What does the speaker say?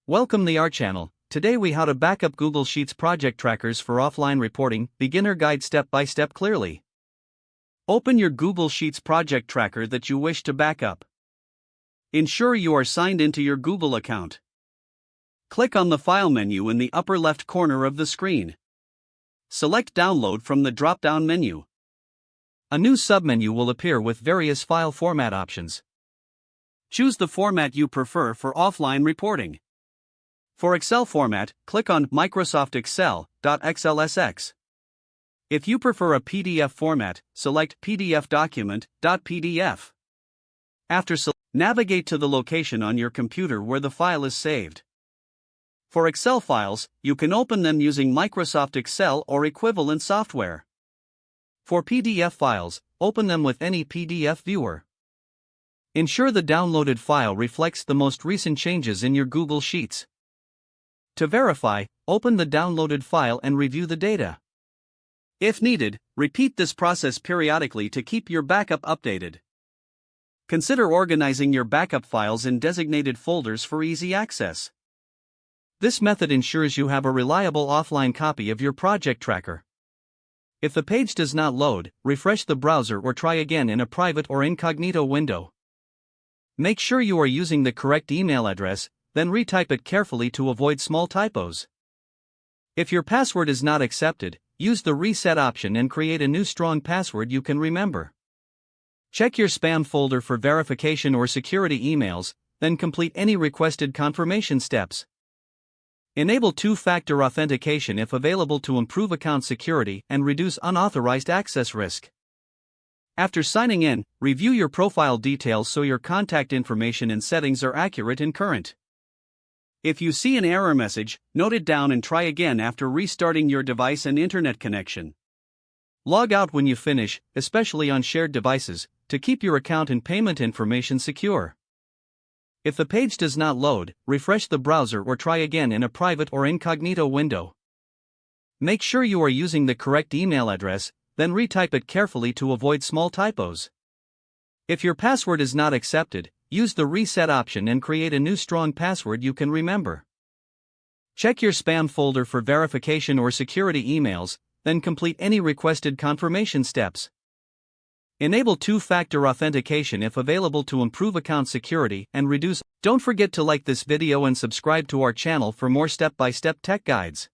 Welcome to our channel. Today we how to backup Google Sheets project trackers for offline reporting, beginner guide step by step clearly. Open your Google Sheets project tracker that you wish to backup. Ensure you are signed into your Google account. Click on the File menu in the upper left corner of the screen. Select Download from the drop-down menu. A new submenu will appear with various file format options. Choose the format you prefer for offline reporting. For Excel format, click on Microsoft Excel.xlsx. If you prefer a PDF format, select PDF document.pdf. After navigate to the location on your computer where the file is saved. For Excel files, you can open them using Microsoft Excel or equivalent software. For PDF files, open them with any PDF viewer. Ensure the downloaded file reflects the most recent changes in your Google Sheets. To verify, open the downloaded file and review the data. If needed, repeat this process periodically to keep your backup updated. Consider organizing your backup files in designated folders for easy access. This method ensures you have a reliable offline copy of your project tracker. If the page does not load, refresh the browser or try again in a private or incognito window. Make sure you are using the correct email address, then retype it carefully to avoid small typos. If your password is not accepted, use the reset option and create a new strong password you can remember. Check your spam folder for verification or security emails, then complete any requested confirmation steps. Enable two-factor authentication if available to improve account security and reduce unauthorized access risk. After signing in, review your profile details so your contact information and settings are accurate and current. If you see an error message, note it down and try again after restarting your device and internet connection. Log out when you finish, especially on shared devices, to keep your account and payment information secure. If the page does not load, refresh the browser or try again in a private or incognito window. Make sure you are using the correct email address, then retype it carefully to avoid small typos. If your password is not accepted, use the reset option and create a new strong password you can remember. Check your spam folder for verification or security emails, then complete any requested confirmation steps. Enable two-factor authentication if available to improve account security and reduce. Don't forget to like this video and subscribe to our channel for more step-by-step tech guides.